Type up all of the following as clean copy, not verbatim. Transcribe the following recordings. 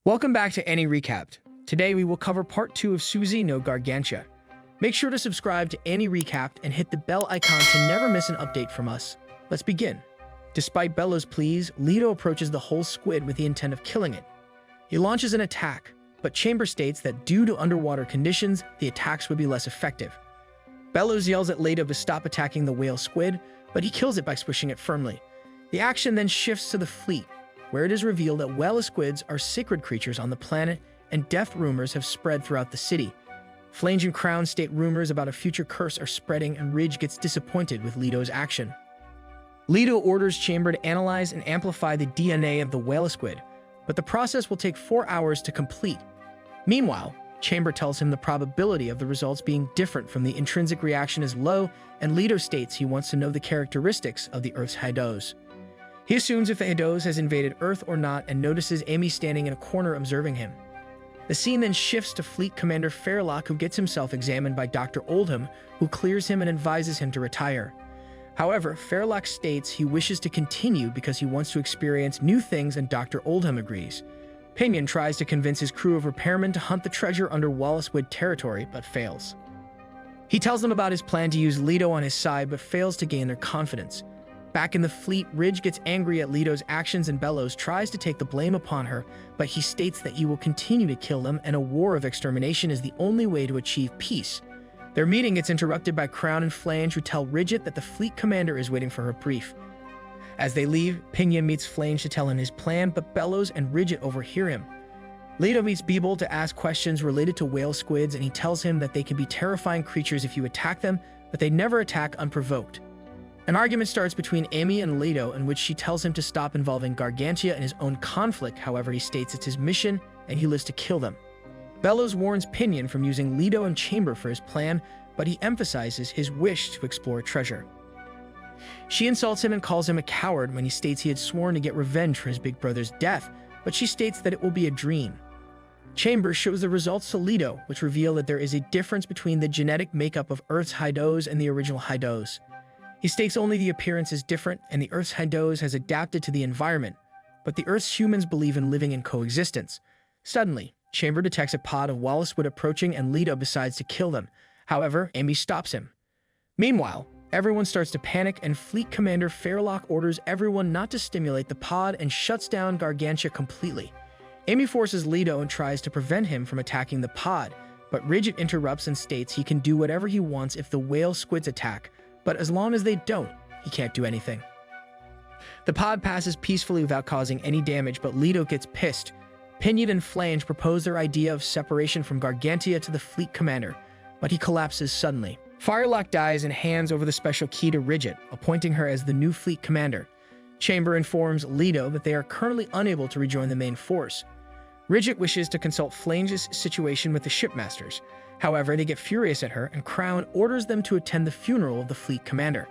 Welcome back to Any Recapped. Today we will cover part 2 of Suisei No Gargantia. Make sure to subscribe to Any Recapped and hit the bell icon to never miss an update from us. Let's begin. Despite Bello's pleas, Leto approaches the whole squid with the intent of killing it. He launches an attack, but Chamber states that due to underwater conditions, the attacks would be less effective. Bellows yells at Leto to stop attacking the whale squid, but he kills it by squishing it firmly. The action then shifts to the fleet, where it is revealed that whale squids are sacred creatures on the planet, and death rumors have spread throughout the city. Flange and Crown state rumors about a future curse are spreading, and Ridge gets disappointed with Leto's action. Leto orders Chamber to analyze and amplify the DNA of the whale squid, but the process will take 4 hours to complete. Meanwhile, Chamber tells him the probability of the results being different from the intrinsic reaction is low, and Leto states he wants to know the characteristics of the Earth's Haidos. He assumes if the Haidos has invaded Earth or not and notices Amy standing in a corner observing him. The scene then shifts to Fleet Commander Fairlock, who gets himself examined by Dr. Oldham, who clears him and advises him to retire. However, Fairlock states he wishes to continue because he wants to experience new things, and Dr. Oldham agrees. Pinion tries to convince his crew of repairmen to hunt the treasure under Wallowswood territory, but fails. He tells them about his plan to use Leto on his side, but fails to gain their confidence. Back in the fleet, Ridge gets angry at Leto's actions, and Bellows tries to take the blame upon her, but he states that he will continue to kill them, and a war of extermination is the only way to achieve peace. Their meeting gets interrupted by Crown and Flange, who tell Ridget that the fleet commander is waiting for her brief. As they leave, Pinion meets Flange to tell him his plan, but Bellows and Ridget overhear him. Leto meets Beeble to ask questions related to whale squids, and he tells him that they can be terrifying creatures if you attack them, but they never attack unprovoked. An argument starts between Amy and Leto, in which she tells him to stop involving Gargantia in his own conflict. However, he states it's his mission and he lives to kill them. Bellows warns Pinion from using Leto and Chamber for his plan, but he emphasizes his wish to explore treasure. She insults him and calls him a coward when he states he had sworn to get revenge for his big brother's death, but she states that it will be a dream. Chamber shows the results to Leto, which reveal that there is a difference between the genetic makeup of Earth's Haidos and the original Haidos. He states only the appearance is different, and the Earth's Haidos has adapted to the environment, but the Earth's humans believe in living in coexistence. Suddenly, Chamber detects a pod of Wallowswood approaching, and Leto decides to kill them. However, Amy stops him. Meanwhile, everyone starts to panic, and Fleet Commander Fairlock orders everyone not to stimulate the pod and shuts down Gargantia completely. Amy forces Leto and tries to prevent him from attacking the pod, but Ridget interrupts and states he can do whatever he wants if the whale squids attack, but as long as they don't, he can't do anything. The pod passes peacefully without causing any damage, but Leto gets pissed. Pinion and Flange propose their idea of separation from Gargantia to the fleet commander, but he collapses suddenly. Firelock dies and hands over the special key to Ridget, appointing her as the new fleet commander. Chamber informs Leto that they are currently unable to rejoin the main force. Ridget wishes to consult Flange's situation with the shipmasters. However, they get furious at her, and Crown orders them to attend the funeral of the fleet commander.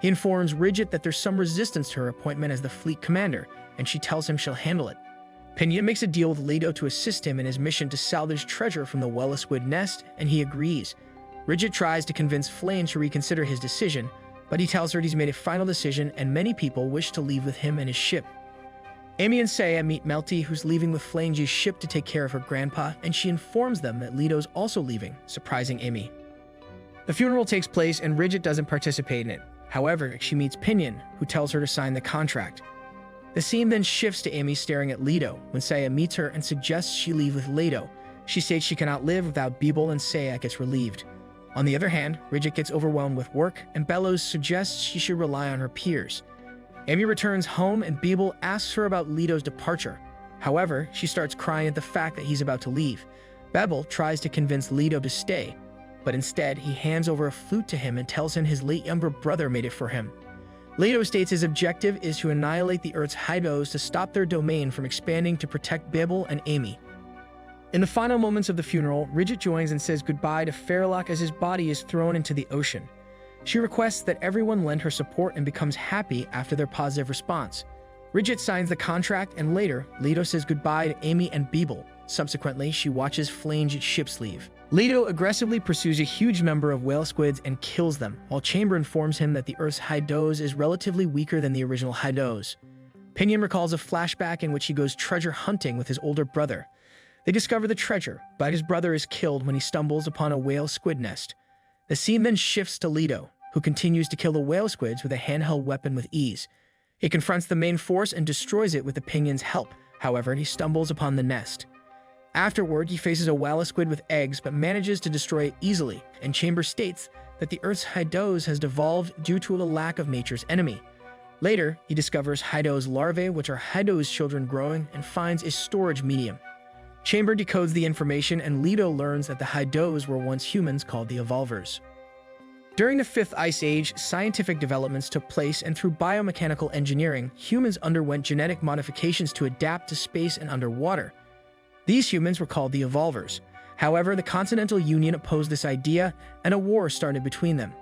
He informs Ridget that there's some resistance to her appointment as the fleet commander, and she tells him she'll handle it. Pinion makes a deal with Leto to assist him in his mission to salvage treasure from the Wallowswood nest, and he agrees. Ridget tries to convince Flange to reconsider his decision, but he tells her he's made a final decision, and many people wish to leave with him and his ship. Amy and Saya meet Melty, who's leaving with Flange's ship to take care of her grandpa, and she informs them that Leto's also leaving, surprising Amy. The funeral takes place, and Ridget doesn't participate in it. However, she meets Pinion, who tells her to sign the contract. The scene then shifts to Amy staring at Leto when Saya meets her and suggests she leave with Leto. She states she cannot live without Beeble, and Saya gets relieved. On the other hand, Ridget gets overwhelmed with work, and Bellows suggests she should rely on her peers. Amy returns home, and Beeble asks her about Leto's departure. However, she starts crying at the fact that he's about to leave. Beeble tries to convince Leto to stay, but instead he hands over a flute to him and tells him his late younger brother made it for him. Leto states his objective is to annihilate the Earth's Haidos to stop their domain from expanding to protect Beeble and Amy. In the final moments of the funeral, Ridget joins and says goodbye to Fairlock as his body is thrown into the ocean. She requests that everyone lend her support and becomes happy after their positive response. Ridget signs the contract, and later, Leto says goodbye to Amy and Beeble. Subsequently, she watches Flange's ships leave. Leto aggressively pursues a huge number of whale squids and kills them, while Chamber informs him that the Earth's Haidos is relatively weaker than the original Haidos. Pinion recalls a flashback in which he goes treasure hunting with his older brother. They discover the treasure, but his brother is killed when he stumbles upon a whale squid nest. The scene then shifts to Leto, who continues to kill the whale squids with a handheld weapon with ease. He confronts the main force and destroys it with the Pinion's help. However, he stumbles upon the nest. Afterward, he faces a whale squid with eggs but manages to destroy it easily, and Chamber states that the Earth's Hydose has devolved due to a lack of nature's enemy. Later, he discovers Hydose larvae, which are Hydose children growing, and finds a storage medium. Chamber decodes the information, and Leto learns that the Hydose were once humans called the Evolvers. During the Fifth Ice Age, scientific developments took place, and through biomechanical engineering, humans underwent genetic modifications to adapt to space and underwater. These humans were called the Evolvers. However, the Continental Union opposed this idea, and a war started between them.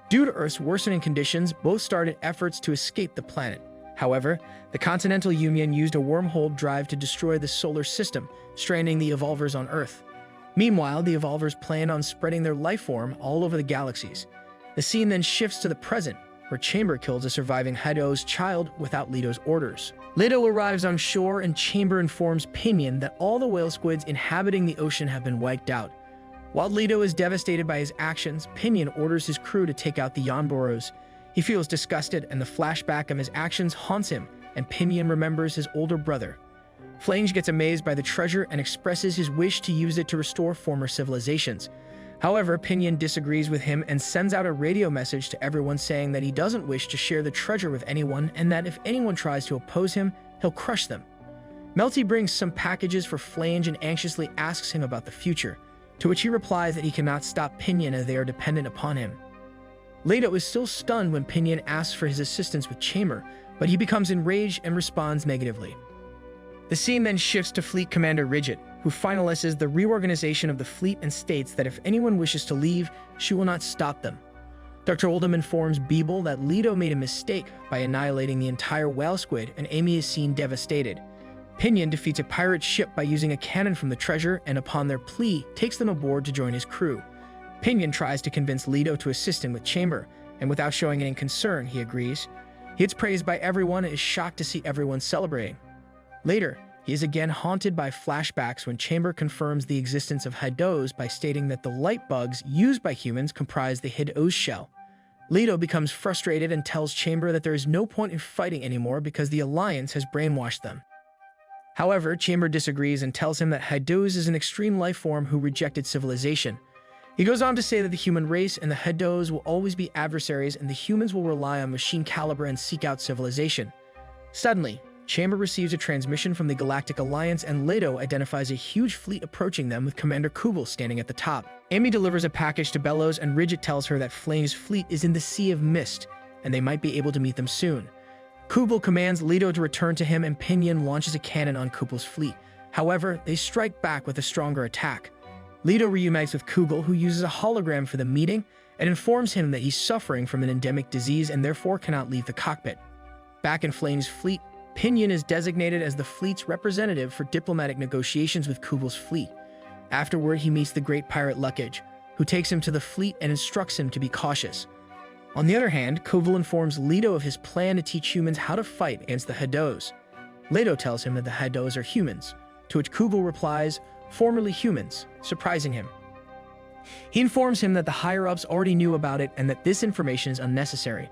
Due to Earth's worsening conditions, both started efforts to escape the planet. However, the Continental Union used a wormhole drive to destroy the solar system, stranding the Evolvers on Earth. Meanwhile, the Evolvers planned on spreading their life form all over the galaxies. The scene then shifts to the present, where Chamber kills a surviving Hydose child without Leto's orders. Leto arrives on shore, and Chamber informs Pinion that all the whale squids inhabiting the ocean have been wiped out. While Leto is devastated by his actions, Pinion orders his crew to take out the Yonboros. He feels disgusted, and the flashback of his actions haunts him, and Pinion remembers his older brother. Flange gets amazed by the treasure and expresses his wish to use it to restore former civilizations. However, Pinion disagrees with him and sends out a radio message to everyone saying that he doesn't wish to share the treasure with anyone, and that if anyone tries to oppose him, he'll crush them. Melty brings some packages for Flange and anxiously asks him about the future, to which he replies that he cannot stop Pinion as they are dependent upon him. Leto is still stunned when Pinion asks for his assistance with Chamber, but he becomes enraged and responds negatively. The scene then shifts to Fleet Commander Rigid, who finalizes the reorganization of the fleet and states that if anyone wishes to leave, she will not stop them. Dr. Oldham informs Beeble that Leto made a mistake by annihilating the entire whale squid, and Amy is seen devastated. Pinion defeats a pirate ship by using a cannon from the treasure, and upon their plea, takes them aboard to join his crew. Pinion tries to convince Leto to assist him with Chamber, and without showing any concern, he agrees. He gets praised by everyone and is shocked to see everyone celebrating. Later, he is again haunted by flashbacks when Chamber confirms the existence of Hydose by stating that the light bugs used by humans comprise the Hydose shell. Leto becomes frustrated and tells Chamber that there is no point in fighting anymore because the Alliance has brainwashed them. However, Chamber disagrees and tells him that Hydose is an extreme life form who rejected civilization. He goes on to say that the human race and the Hydose will always be adversaries, and the humans will rely on machine caliber and seek out civilization. Suddenly, Chamber receives a transmission from the Galactic Alliance, and Leto identifies a huge fleet approaching them with Commander Kubel standing at the top. Amy delivers a package to Bellows, and Rigid tells her that Flame's fleet is in the Sea of Mist, and they might be able to meet them soon. Kubel commands Leto to return to him, and Pinion launches a cannon on Kubel's fleet. However, they strike back with a stronger attack. Leto reunites with Kubel, who uses a hologram for the meeting, and informs him that he's suffering from an endemic disease and therefore cannot leave the cockpit. Back in Flame's fleet, Pinion is designated as the fleet's representative for diplomatic negotiations with Kubel's fleet. Afterward, he meets the great pirate Luckage, who takes him to the fleet and instructs him to be cautious. On the other hand, Kubel informs Leto of his plan to teach humans how to fight against the Hydose. Leto tells him that the Hydose are humans, to which Kubel replies, "Formerly humans," surprising him. He informs him that the higher-ups already knew about it and that this information is unnecessary.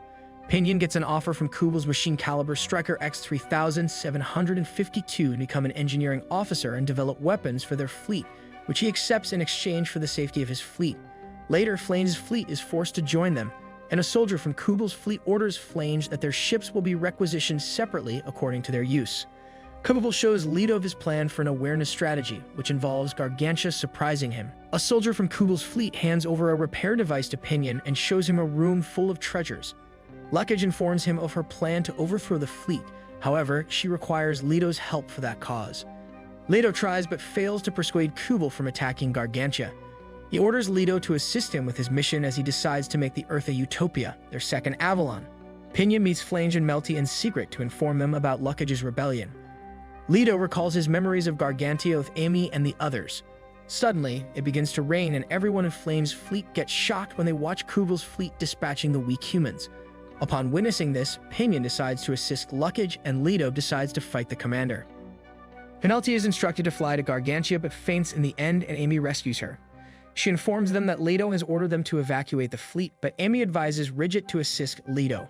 Pinion gets an offer from Kubel's machine caliber Striker X-3752 to become an engineering officer and develop weapons for their fleet, which he accepts in exchange for the safety of his fleet. Later, Flame's fleet is forced to join them, and a soldier from Kubel's fleet orders Flange that their ships will be requisitioned separately according to their use. Kubel shows Leto of his plan for an awareness strategy, which involves Gargantia surprising him. A soldier from Kubel's fleet hands over a repair device to Pinion and shows him a room full of treasures. Luckage informs him of her plan to overthrow the fleet. However, she requires Leto's help for that cause. Leto tries but fails to persuade Kubel from attacking Gargantia. He orders Leto to assist him with his mission as he decides to make the Earth a utopia, their second Avalon. Pinion meets Flange and Melty in secret to inform them about Luckage's rebellion. Leto recalls his memories of Gargantia with Amy and the others. Suddenly, it begins to rain, and everyone in Flame's fleet gets shocked when they watch Kubel's fleet dispatching the weak humans. Upon witnessing this, Pinion decides to assist Luckage and Leto decides to fight the commander. Penelope is instructed to fly to Gargantia but faints in the end and Amy rescues her. She informs them that Leto has ordered them to evacuate the fleet, but Amy advises Ridget to assist Leto.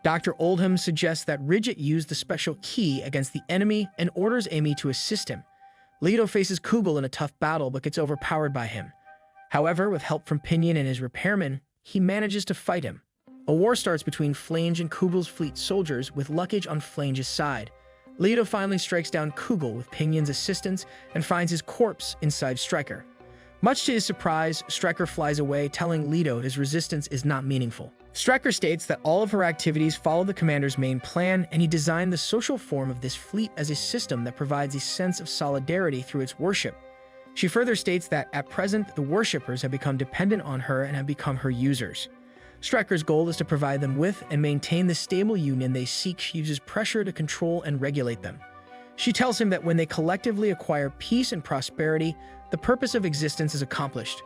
Dr. Oldham suggests that Ridget use the special key against the enemy and orders Amy to assist him. Leto faces Kugel in a tough battle but gets overpowered by him. However, with help from Pinion and his repairman, he manages to fight him. A war starts between Flange and Kugel's fleet soldiers, with Luckage on Flange's side. Leto finally strikes down Kugel with Pinion's assistance and finds his corpse inside Stryker. Much to his surprise, Stryker flies away, telling Leto his resistance is not meaningful. Stryker states that all of her activities follow the commander's main plan, and he designed the social form of this fleet as a system that provides a sense of solidarity through its worship. She further states that, at present, the worshippers have become dependent on her and have become her users. Stryker's goal is to provide them with and maintain the stable union they seek. She uses pressure to control and regulate them. She tells him that when they collectively acquire peace and prosperity, the purpose of existence is accomplished.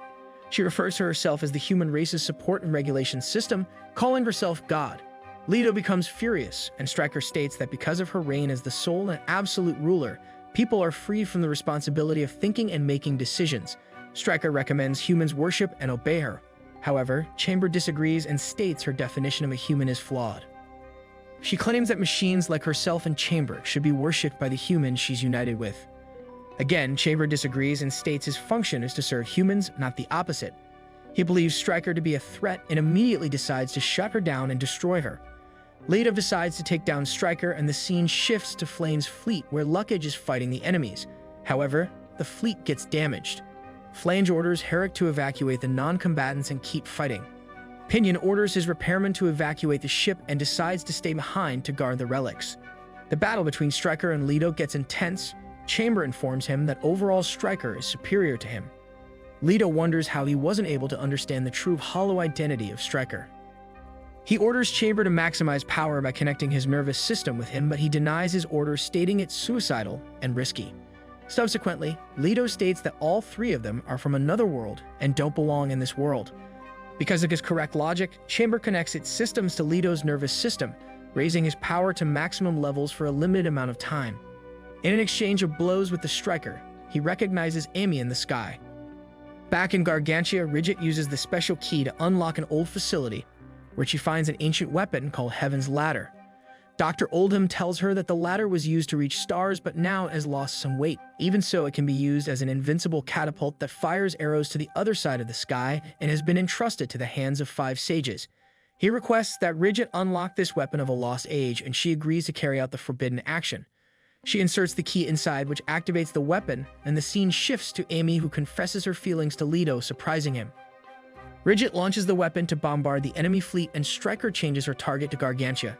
She refers to herself as the human race's support and regulation system, calling herself God. Leto becomes furious, and Stryker states that because of her reign as the sole and absolute ruler, people are freed from the responsibility of thinking and making decisions. Stryker recommends humans worship and obey her. However, Chamber disagrees and states her definition of a human is flawed. She claims that machines like herself and Chamber should be worshipped by the humans she's united with. Again, Chamber disagrees and states his function is to serve humans, not the opposite. He believes Stryker to be a threat and immediately decides to shut her down and destroy her. Leto decides to take down Stryker and the scene shifts to Flame's fleet where Luckage is fighting the enemies. However, the fleet gets damaged. Flange orders Herrick to evacuate the non-combatants and keep fighting. Pinion orders his repairman to evacuate the ship and decides to stay behind to guard the relics. The battle between Stryker and Leto gets intense. Chamber informs him that overall Stryker is superior to him. Leto wonders how he wasn't able to understand the true hollow identity of Stryker. He orders Chamber to maximize power by connecting his nervous system with him, but he denies his order, stating it's suicidal and risky. Subsequently, Leto states that all three of them are from another world and don't belong in this world. Because of his correct logic, Chamber connects its systems to Leto's nervous system, raising his power to maximum levels for a limited amount of time. In an exchange of blows with the Stryker, he recognizes Amy in the sky. Back in Gargantia, Ridget uses the special key to unlock an old facility, where she finds an ancient weapon called Heaven's Ladder. Dr. Oldham tells her that the ladder was used to reach stars but now has lost some weight. Even so, it can be used as an invincible catapult that fires arrows to the other side of the sky and has been entrusted to the hands of 5 sages. He requests that Ridget unlock this weapon of a lost age, and she agrees to carry out the forbidden action. She inserts the key inside, which activates the weapon, and the scene shifts to Amy, who confesses her feelings to Leto, surprising him. Ridget launches the weapon to bombard the enemy fleet, and Stryker changes her target to Gargantia.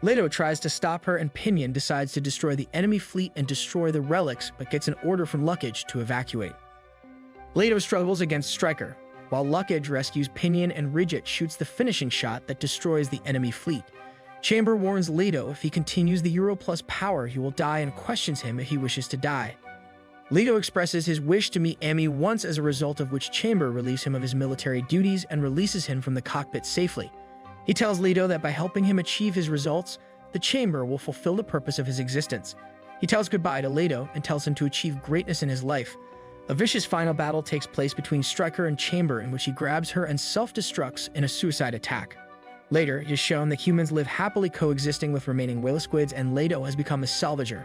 Leto tries to stop her, and Pinion decides to destroy the enemy fleet and destroy the relics, but gets an order from Luckage to evacuate. Leto struggles against Stryker, while Luckage rescues Pinion and Ridget shoots the finishing shot that destroys the enemy fleet. Chamber warns Leto if he continues the Euro Plus power, he will die, and questions him if he wishes to die. Leto expresses his wish to meet Amy once, as a result of which Chamber relieves him of his military duties and releases him from the cockpit safely. He tells Leto that by helping him achieve his results, the Chamber will fulfill the purpose of his existence. He tells goodbye to Leto and tells him to achieve greatness in his life. A vicious final battle takes place between Stryker and Chamber, in which he grabs her and self-destructs in a suicide attack. Later, it is shown that humans live happily coexisting with remaining whale squids, and Leto has become a salvager,